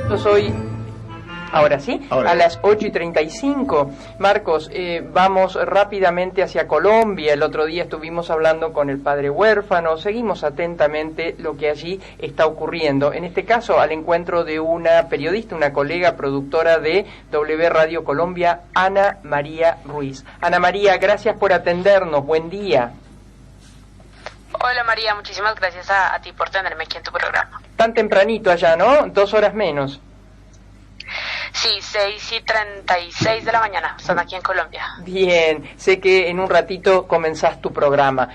Yo soy... Ahora sí, Ahora. a las 8:35. Marcos, vamos rápidamente hacia Colombia. El otro día estuvimos hablando con el padre huérfano. Seguimos atentamente lo que allí está ocurriendo. En este caso, al encuentro de una periodista, una colega productora de W Radio Colombia, Ana María Ruiz. Ana María, gracias por atendernos. Buen día. Hola María, muchísimas gracias a ti por tenerme aquí en tu programa. Tan tempranito allá, ¿no? 2 horas menos. Sí, 6:36 de la mañana, están aquí en Colombia. Bien, sé que en un ratito comenzás tu programa.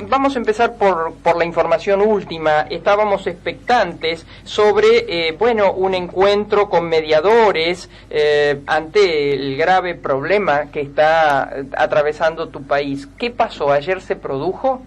Vamos a empezar por la información última. Estábamos expectantes sobre, un encuentro con mediadores ante el grave problema que está atravesando tu país. ¿Qué pasó? ¿Ayer se produjo?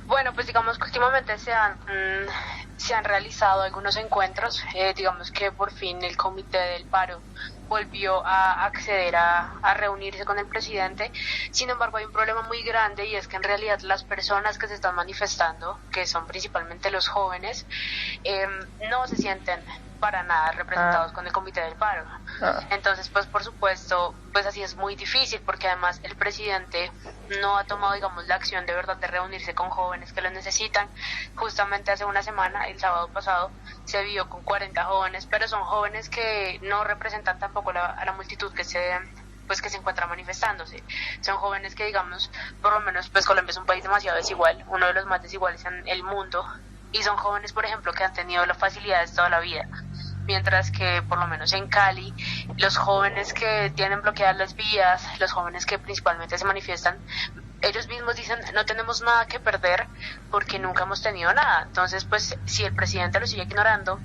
Bueno, pues digamos que últimamente se han realizado algunos encuentros. Digamos que por fin el Comité del Paro volvió a acceder a reunirse con el presidente. Sin embargo, hay un problema muy grande, y es que en realidad las personas que se están manifestando, que son principalmente los jóvenes, no se sienten para nada representados con el Comité del Paro. Entonces, pues por supuesto, pues así es muy difícil, porque además el presidente no ha tomado, digamos, la acción de verdad de reunirse con jóvenes que lo necesitan. Justamente hace una semana, el sábado pasado, se vio con 40 jóvenes, pero son jóvenes que no representan tampoco a la multitud que se encuentra manifestándose. Son jóvenes que, digamos, por lo menos, pues Colombia es un país demasiado desigual, uno de los más desiguales en el mundo, y son jóvenes, por ejemplo, que han tenido las facilidades toda la vida, mientras que por lo menos en Cali, los jóvenes que tienen bloqueadas las vías, los jóvenes que principalmente se manifiestan, ellos mismos dicen: no tenemos nada que perder porque nunca hemos tenido nada. Entonces, pues si el presidente lo sigue ignorando,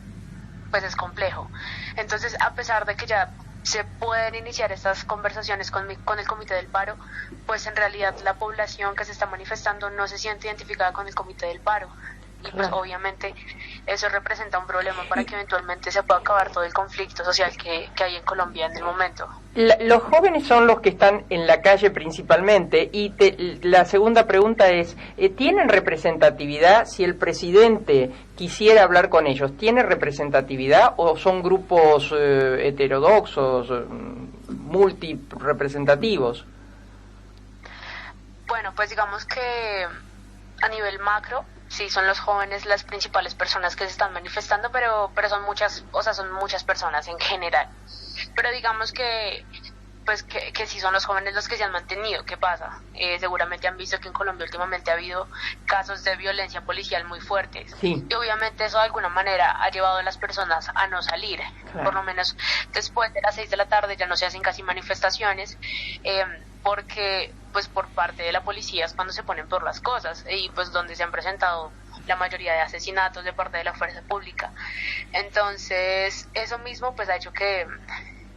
pues es complejo. Entonces, a pesar de que ya se pueden iniciar estas conversaciones con el Comité del Paro, pues en realidad la población que se está manifestando no se siente identificada con el Comité del Paro. Y pues obviamente eso representa un problema para que eventualmente se pueda acabar todo el conflicto social que hay en Colombia en el momento. Los jóvenes son los que están en la calle principalmente, y la segunda pregunta es, ¿tienen representatividad? Si el presidente quisiera hablar con ellos, ¿tiene representatividad o son grupos heterodoxos, multirepresentativos? Bueno, pues digamos que a nivel macro, sí, son los jóvenes las principales personas que se están manifestando, pero son muchas personas en general. Pero digamos que sí son los jóvenes los que se han mantenido. ¿Qué pasa? Seguramente han visto que en Colombia últimamente ha habido casos de violencia policial muy fuertes. Sí. Y obviamente eso de alguna manera ha llevado a las personas a no salir. Claro. Por lo menos después de las 6 de la tarde ya no se hacen casi manifestaciones, porque pues por parte de la policía es cuando se ponen por las cosas, y pues donde se han presentado la mayoría de asesinatos de parte de la fuerza pública. Entonces eso mismo pues ha hecho que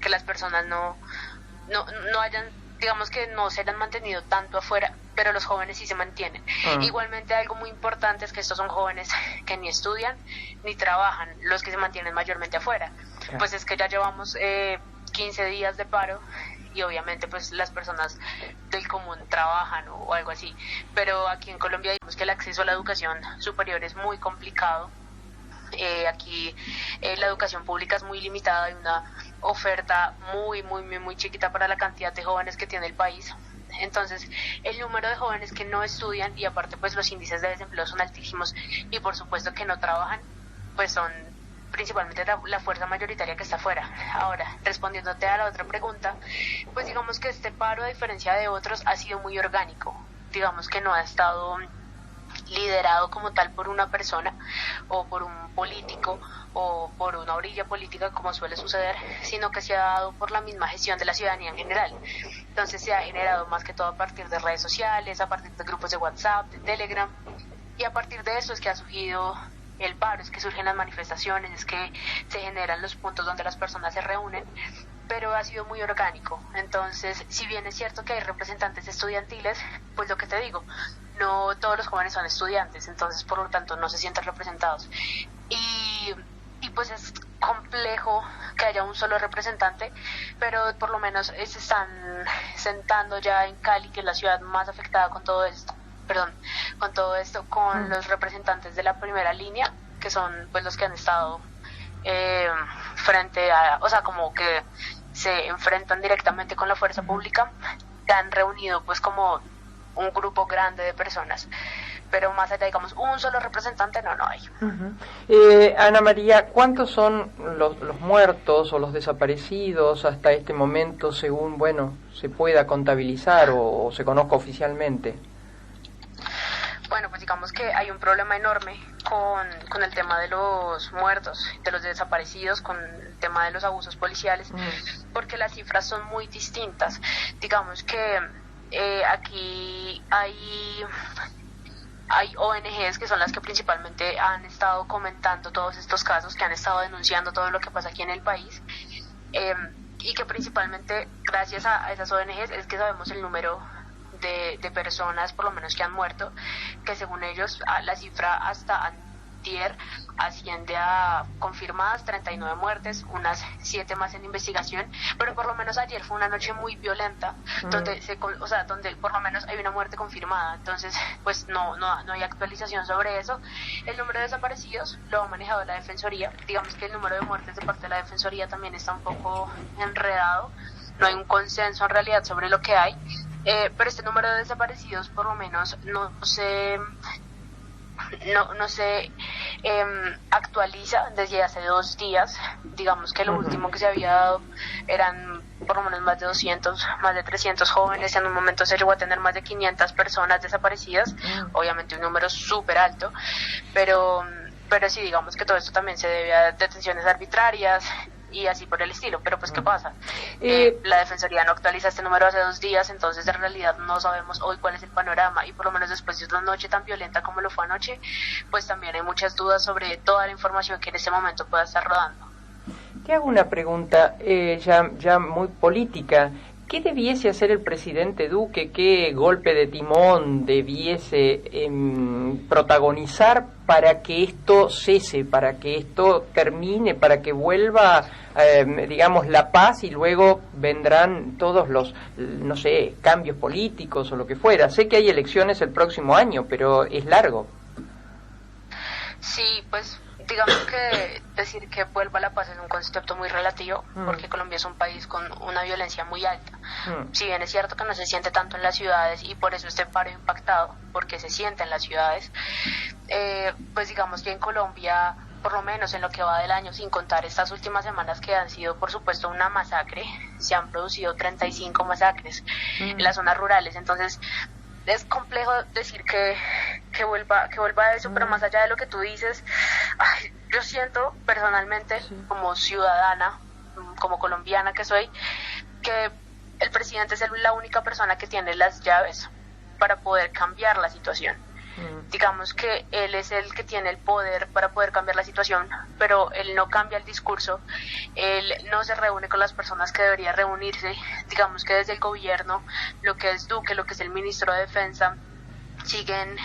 las personas no hayan, digamos que no se hayan mantenido tanto afuera, pero los jóvenes sí se mantienen. Igualmente, algo muy importante es que estos son jóvenes que ni estudian ni trabajan, los que se mantienen mayormente afuera. Pues es que ya llevamos 15 días de paro, y obviamente pues las personas del común trabajan o algo así, pero aquí en Colombia digamos que el acceso a la educación superior es muy complicado. Aquí la educación pública es muy limitada, hay una oferta muy chiquita para la cantidad de jóvenes que tiene el país. Entonces el número de jóvenes que no estudian, y aparte pues los índices de desempleo son altísimos, y por supuesto que no trabajan, pues son principalmente la fuerza mayoritaria que está afuera. Ahora, respondiéndote a la otra pregunta, pues digamos que este paro, a diferencia de otros, ha sido muy orgánico. Digamos que no ha estado liderado como tal por una persona o por un político o por una orilla política, como suele suceder, sino que se ha dado por la misma gestión de la ciudadanía en general. Entonces se ha generado más que todo a partir de redes sociales, a partir de grupos de WhatsApp, de Telegram, y a partir de eso es que ha surgido el paro, es que surgen las manifestaciones, es que se generan los puntos donde las personas se reúnen, pero ha sido muy orgánico. Entonces, si bien es cierto que hay representantes estudiantiles, pues lo que te digo, no todos los jóvenes son estudiantes, entonces por lo tanto no se sienten representados. Y pues es complejo que haya un solo representante, pero por lo menos se están sentando ya en Cali, que es la ciudad más afectada con todo esto, con los representantes de la primera línea, que son pues los que han estado frente a, o sea, como que se enfrentan directamente con la fuerza pública, se han reunido pues como un grupo grande de personas, pero más allá, digamos, un solo representante no hay. Ana María, ¿cuántos son los muertos o los desaparecidos hasta este momento, según, bueno, se pueda contabilizar o se conozca oficialmente? Bueno, pues digamos que hay un problema enorme con el tema de los muertos, de los desaparecidos, con el tema de los abusos policiales, porque las cifras son muy distintas. Digamos que aquí hay ONGs que son las que principalmente han estado comentando todos estos casos, que han estado denunciando todo lo que pasa aquí en el país, y que principalmente gracias a esas ONGs es que sabemos el número de personas, por lo menos, que han muerto, que según ellos la cifra hasta antier asciende a confirmadas 39 muertes, unas 7 más en investigación, pero por lo menos ayer fue una noche muy violenta, donde donde por lo menos hay una muerte confirmada, entonces pues no hay actualización sobre eso. El número de desaparecidos lo ha manejado la Defensoría, digamos que el número de muertes de parte de la Defensoría también está un poco enredado, no hay un consenso en realidad sobre lo que hay, pero este número de desaparecidos por lo menos no se actualiza desde hace 2 días. Digamos que lo último que se había dado eran por lo menos más de 200, más de 300 jóvenes. En un momento se llegó a tener más de 500 personas desaparecidas, obviamente un número súper alto, pero sí, digamos que todo esto también se debe a detenciones arbitrarias y así por el estilo, pero pues ¿qué pasa? La Defensoría no actualiza este número hace 2 días, entonces en realidad no sabemos hoy cuál es el panorama, y por lo menos después de una noche tan violenta como lo fue anoche, pues también hay muchas dudas sobre toda la información que en este momento pueda estar rodando. Te hago una pregunta ya muy política. ¿Qué debiese hacer el presidente Duque? ¿Qué golpe de timón debiese protagonizar para que esto cese, para que esto termine, para que vuelva, digamos, la paz, y luego vendrán todos los, no sé, cambios políticos o lo que fuera? Sé que hay elecciones el próximo año, pero es largo. Sí, pues digamos que decir que vuelva la paz es un concepto muy relativo, porque Colombia es un país con una violencia muy alta. Si bien es cierto que no se siente tanto en las ciudades, y por eso este paro impactado, porque se siente en las ciudades, pues digamos que en Colombia, por lo menos en lo que va del año, sin contar estas últimas semanas que han sido por supuesto una masacre, se han producido 35 masacres en las zonas rurales. Entonces es complejo decir que vuelva a eso, pero más allá de lo que tú dices, yo siento personalmente, como ciudadana, como colombiana que soy, que el presidente es la única persona que tiene las llaves para poder cambiar la situación. Digamos que él es el que tiene el poder para poder cambiar la situación, pero él no cambia el discurso, él no se reúne con las personas que debería reunirse. Digamos que desde el gobierno, lo que es Duque, lo que es el ministro de Defensa, siguen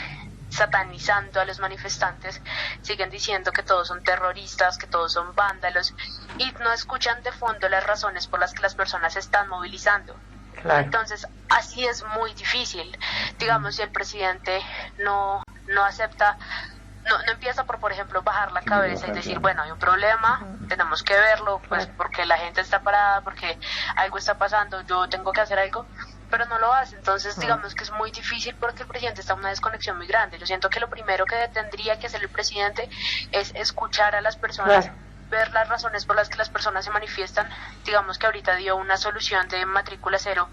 satanizando a los manifestantes, siguen diciendo que todos son terroristas, que todos son vándalos, y no escuchan de fondo las razones por las que las personas se están movilizando. Claro. Entonces, así es muy difícil. Digamos, si el presidente no acepta, no empieza por ejemplo, bajar la cabeza y decir, bueno, hay un problema, tenemos que verlo, pues porque la gente está parada, porque algo está pasando, yo tengo que hacer algo, pero no lo hace. Entonces, digamos que es muy difícil, porque el presidente está en una desconexión muy grande. Yo siento que lo primero que tendría que hacer el presidente es escuchar a las personas, ver las razones por las que las personas se manifiestan. Digamos que ahorita dio una solución de matrícula cero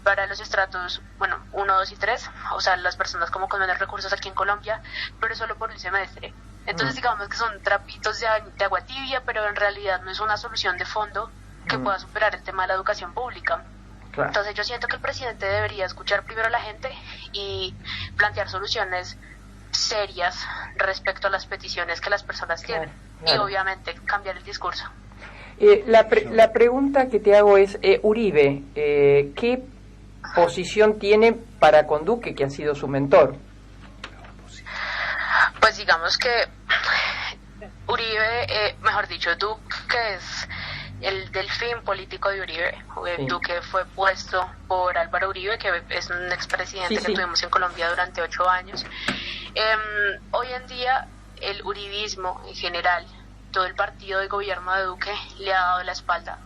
para los estratos, 1, 2 y 3, o sea, las personas como con menos recursos aquí en Colombia, pero solo por un semestre. Entonces, digamos que son trapitos de agua tibia, pero en realidad no es una solución de fondo que pueda superar el tema de la educación pública. Claro. Entonces, yo siento que el presidente debería escuchar primero a la gente y plantear soluciones serias respecto a las peticiones que las personas tienen, y obviamente cambiar el discurso. La pregunta que te hago es, Uribe, ¿qué posición tiene para con Duque, que ha sido su mentor? Pues digamos que Uribe, mejor dicho, Duque es el delfín político de Uribe. Duque fue puesto por Álvaro Uribe, que es un expresidente que tuvimos en Colombia durante 8 años. Hoy en día el uribismo en general, todo el partido de gobierno de Duque le ha dado la espalda.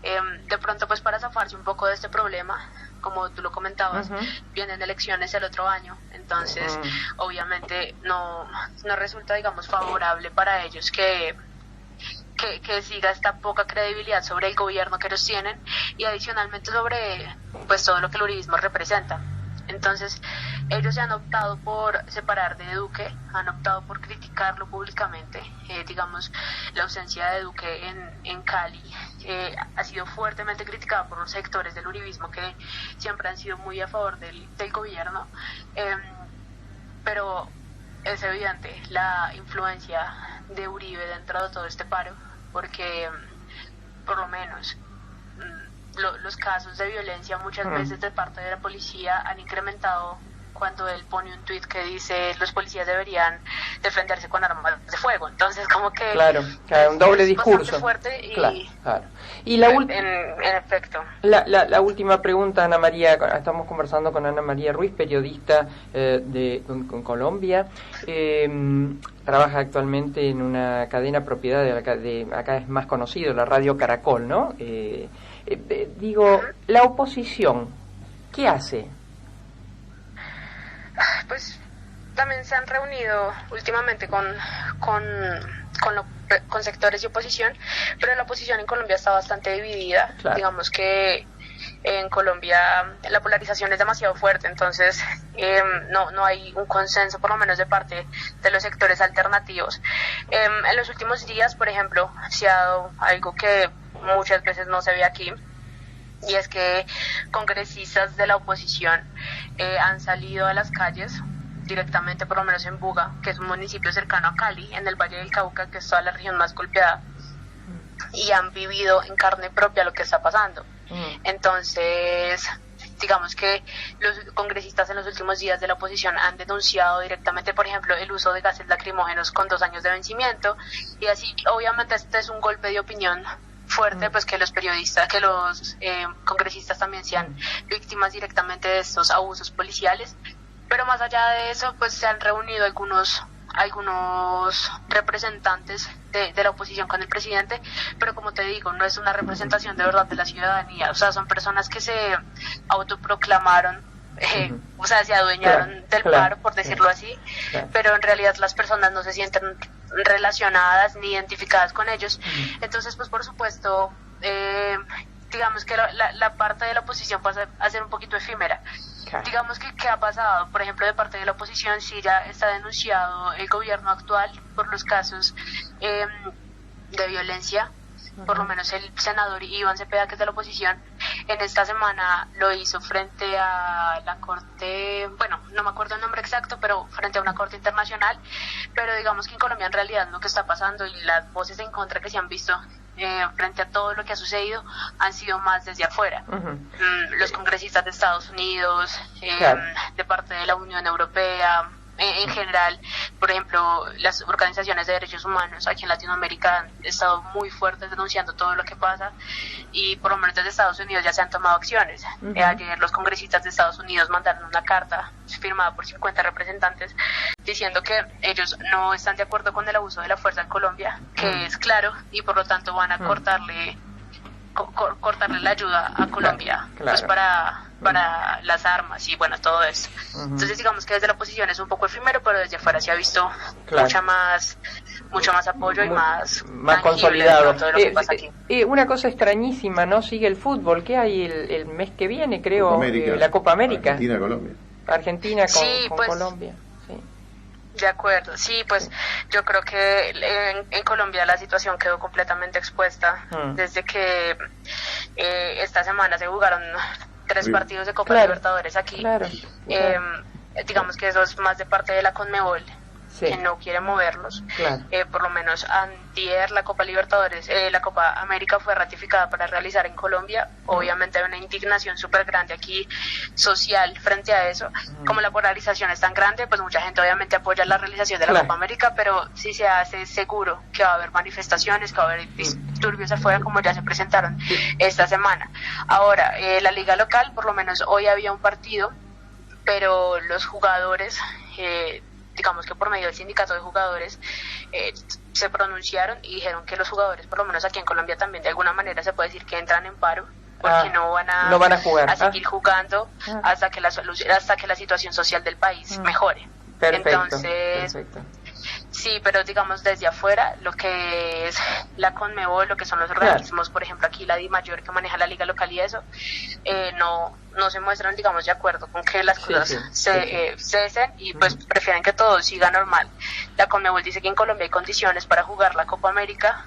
De pronto, pues para zafarse un poco de este problema, como tú lo comentabas, vienen elecciones el otro año, entonces obviamente no resulta, digamos, favorable para ellos que siga esta poca credibilidad sobre el gobierno que ellos tienen y adicionalmente sobre pues todo lo que el uribismo representa. Entonces ellos se han optado por separar de Duque, han optado por criticarlo públicamente. Digamos, la ausencia de Duque en Cali ha sido fuertemente criticada por los sectores del uribismo que siempre han sido muy a favor del gobierno, pero es evidente la influencia de Uribe dentro de todo este paro, porque por lo menos los casos de violencia muchas veces de parte de la policía han incrementado cuando él pone un tuit que dice los policías deberían defenderse con armas de fuego. Entonces como que claro, un doble discurso fuerte y claro. Y en efecto la última pregunta, Ana María. Estamos conversando con Ana María Ruiz, periodista con Colombia. Trabaja actualmente en una cadena propiedad de acá es más conocido, la Radio Caracol, ¿no? Digo, la oposición, ¿qué hace? Pues también se han reunido últimamente con sectores de oposición, pero la oposición en Colombia está bastante dividida. Claro. Digamos que en Colombia la polarización es demasiado fuerte, entonces no hay un consenso, por lo menos de parte de los sectores alternativos. En los últimos días, por ejemplo, se ha dado algo que muchas veces no se ve aquí, y es que congresistas de la oposición han salido a las calles directamente, por lo menos en Buga, que es un municipio cercano a Cali, en el Valle del Cauca, que es toda la región más golpeada, y han vivido en carne propia lo que está pasando. Entonces, digamos que los congresistas en los últimos días de la oposición han denunciado directamente, por ejemplo, el uso de gases lacrimógenos con 2 años de vencimiento, y así, obviamente, este es un golpe de opinión fuerte, pues que los periodistas, que los congresistas también sean víctimas directamente de estos abusos policiales. Pero más allá de eso, pues se han reunido algunos representantes de la oposición con el presidente, pero como te digo, no es una representación de verdad de la ciudadanía, o sea, son personas que se autoproclamaron, o sea, se adueñaron del paro, por decirlo así, pero en realidad las personas no se sienten relacionadas ni identificadas con ellos. Entonces, pues por supuesto, digamos que la parte de la oposición pasa a ser un poquito efímera. Digamos que ¿qué ha pasado? Por ejemplo, de parte de la oposición sí ya está denunciado el gobierno actual por los casos de violencia. Por lo menos el senador Iván Cepeda, que es de la oposición, en esta semana lo hizo frente a la corte, bueno, no me acuerdo el nombre exacto, pero frente a una corte internacional. Pero digamos que en Colombia en realidad lo que está pasando y las voces en contra que se han visto frente a todo lo que ha sucedido han sido más desde afuera. Los congresistas de Estados Unidos, de parte de la Unión Europea, en general, por ejemplo, las organizaciones de derechos humanos aquí en Latinoamérica han estado muy fuertes denunciando todo lo que pasa, y por lo menos desde Estados Unidos ya se han tomado acciones. Ayer los congresistas de Estados Unidos mandaron una carta firmada por 50 representantes diciendo que ellos no están de acuerdo con el abuso de la fuerza en Colombia, que es claro, y por lo tanto van a cortarle la ayuda a Colombia, pues para las armas y bueno, todo eso. Entonces digamos que desde la oposición es un poco efímero, pero desde afuera se ha visto mucho más apoyo y más consolidado. Todo lo que pasa aquí. Una cosa extrañísima, ¿no? Sigue el fútbol. ¿Qué hay el mes que viene, creo? La Copa América. Argentina-Colombia. Argentina con pues, Colombia. De acuerdo, sí, pues yo creo que en Colombia la situación quedó completamente expuesta desde que esta semana se jugaron 3 partidos de Copa Libertadores aquí. Digamos que eso es más de parte de la Conmebol, que no quiere moverlos. Por lo menos antier la Copa Libertadores, la Copa América fue ratificada para realizar en Colombia. Obviamente hay una indignación súper grande aquí social frente a eso. Como la polarización es tan grande, pues mucha gente obviamente apoya la realización de la Copa América, pero si se hace seguro que va a haber manifestaciones, que va a haber disturbios afuera, como ya se presentaron esta semana. Ahora, la liga local, por lo menos hoy había un partido, pero los jugadores digamos que por medio del sindicato de jugadores se pronunciaron y dijeron que los jugadores, por lo menos aquí en Colombia también de alguna manera se puede decir que entran en paro, porque no van a jugar, a seguir jugando hasta que la situación social del país mejore. Perfecto, Entonces, perfecto. Sí, pero digamos desde afuera, lo que es la Conmebol, lo que son los organismos, por ejemplo aquí la DIMAYOR que maneja la liga local y eso, no se muestran, digamos, de acuerdo con que las cosas cesen y pues prefieren que todo siga normal. La Conmebol dice que en Colombia hay condiciones para jugar la Copa América.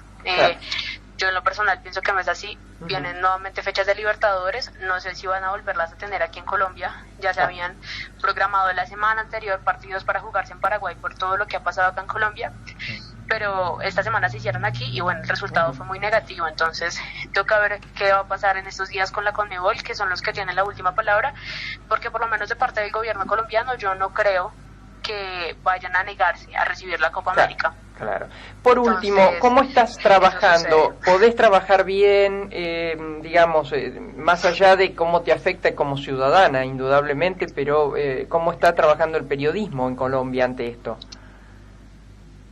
Yo en lo personal pienso que no es así. Vienen nuevamente fechas de Libertadores, no sé si van a volverlas a tener aquí en Colombia. Ya se habían programado la semana anterior partidos para jugarse en Paraguay por todo lo que ha pasado acá en Colombia, pero esta semana se hicieron aquí y bueno, el resultado fue muy negativo. Entonces toca ver qué va a pasar en estos días con la Conmebol, que son los que tienen la última palabra, porque por lo menos de parte del gobierno colombiano yo no creo que vayan a negarse a recibir la Copa América. Claro. Por último, entonces, ¿cómo estás trabajando? ¿Podés trabajar bien, digamos, más allá de cómo te afecta como ciudadana, indudablemente, pero cómo está trabajando el periodismo en Colombia ante esto?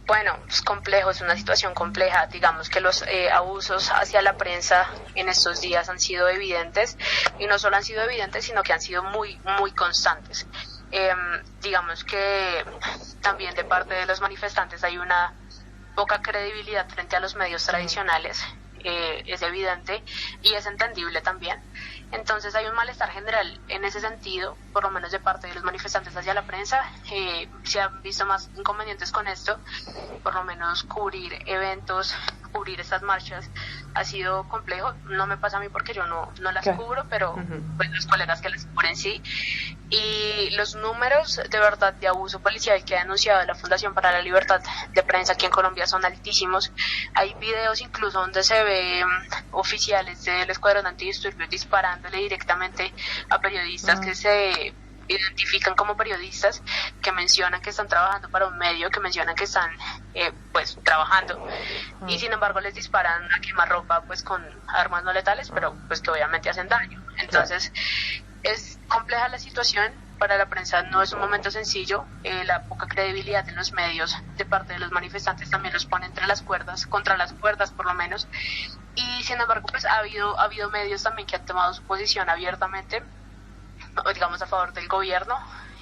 Bueno, es complejo, es una situación compleja. Digamos que los abusos hacia la prensa en estos días han sido evidentes, y no solo han sido evidentes, sino que han sido muy, muy constantes. Digamos que también de parte de los manifestantes hay una poca credibilidad frente a los medios tradicionales, es evidente y es entendible también. Entonces hay un malestar general en ese sentido, por lo menos de parte de los manifestantes hacia la prensa. Se han visto más inconvenientes con esto, por lo menos cubrir eventos, cubrir estas marchas ha sido complejo. No me pasa a mí porque yo no las cubro, pero pues los colegas que las cubren sí. Y los números de verdad de abuso policial que ha denunciado la Fundación para la Libertad de Prensa aquí en Colombia son altísimos. Hay videos incluso donde se ve oficiales del Escuadrón Antidisturbios disparándole directamente a periodistas que se identifican como periodistas, que mencionan que están trabajando para un medio, que mencionan que están pues trabajando, y sin embargo les disparan a quemarropa pues con armas no letales, pero pues que obviamente hacen daño. Entonces es compleja la situación. Para la prensa no es un momento sencillo. La poca credibilidad en los medios de parte de los manifestantes también los pone entre las cuerdas, contra las cuerdas por lo menos, y sin embargo pues ha habido medios también que han tomado su posición abiertamente, digamos a favor del gobierno,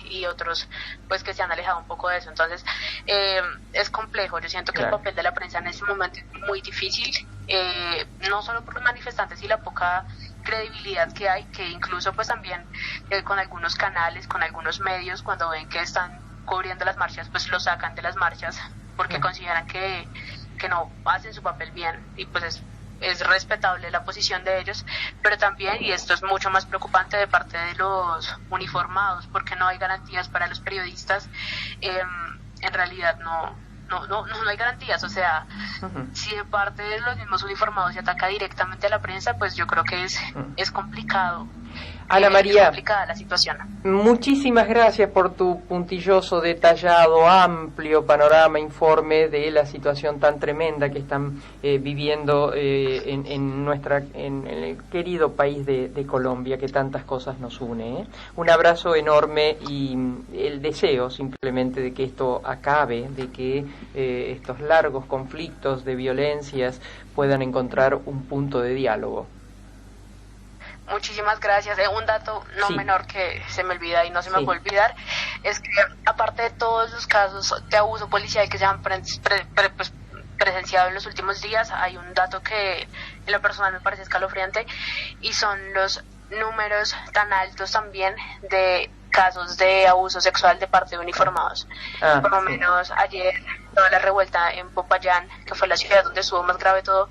y otros pues que se han alejado un poco de eso. Entonces es complejo. Yo siento que el papel de la prensa en este momento es muy difícil, no solo por los manifestantes y la poca credibilidad que hay, que incluso pues también con algunos canales, con algunos medios, cuando ven que están cubriendo las marchas, pues lo sacan de las marchas porque consideran que no hacen su papel bien, y pues es respetable la posición de ellos, pero también, y esto es mucho más preocupante, de parte de los uniformados, porque no hay garantías para los periodistas. En realidad no hay garantías. O sea, si de parte de los mismos uniformados se ataca directamente a la prensa, pues yo creo que es complicado. Ana María, es complicada la situación. Muchísimas gracias por tu puntilloso, detallado, amplio panorama, informe de la situación tan tremenda que están viviendo en el querido país de Colombia, que tantas cosas nos une. Un abrazo enorme y el deseo simplemente de que esto acabe, de que estos largos conflictos de violencias puedan encontrar un punto de diálogo. Muchísimas gracias. Un dato no menor que se me olvida y no se me puede olvidar, es que aparte de todos los casos de abuso policial que se han presenciado en los últimos días, hay un dato que en lo personal me parece escalofriante, y son los números tan altos también de casos de abuso sexual de parte de uniformados. Por lo menos ayer, toda la revuelta en Popayán, que fue la ciudad donde estuvo más grave todo,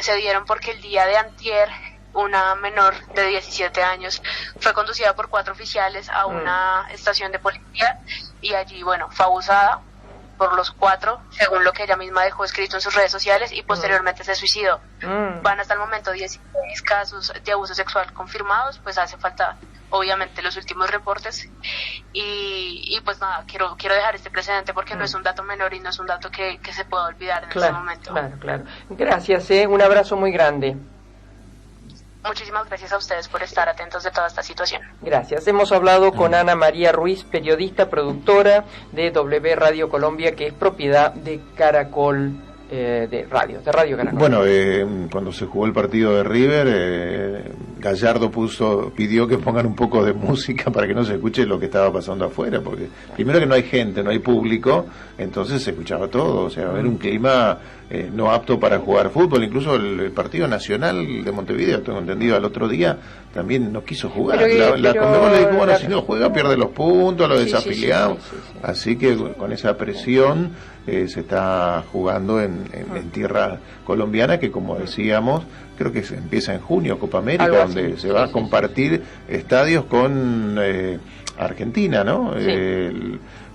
se dieron porque el día de antier una menor de 17 años fue conducida por 4 oficiales a una estación de policía, y allí, bueno, fue abusada por los 4, según lo que ella misma dejó escrito en sus redes sociales, y posteriormente se suicidó. Van hasta el momento 16 casos de abuso sexual confirmados. Pues hace falta obviamente los últimos reportes, y pues nada, quiero dejar este precedente porque no es un dato menor y no es un dato que se pueda olvidar en este momento. Claro. Gracias, un abrazo muy grande. Muchísimas gracias a ustedes por estar atentos de toda esta situación. Gracias. Hemos hablado con Ana María Ruiz, periodista, productora de W Radio Colombia, que es propiedad de Caracol, de Radio Caracol. Bueno, cuando se jugó el partido de River, Gallardo pidió que pongan un poco de música para que no se escuche lo que estaba pasando afuera, porque primero que no hay gente, no hay público, entonces se escuchaba todo, o sea, va a haber un clima no apto para jugar fútbol. Incluso el Partido Nacional de Montevideo, tengo entendido, al otro día también no quiso jugar. La Conmebol le dijo, bueno, si no juega pierde los puntos, lo desafiliamos. Sí. Así que con esa presión se está jugando en tierra colombiana, que como decíamos, creo que se empieza en junio, Copa América, donde se va a compartir estadios con Argentina, ¿no?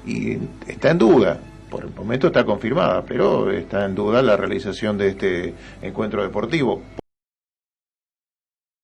Y está en duda. Por el momento está confirmada, pero está en duda la realización de este encuentro deportivo.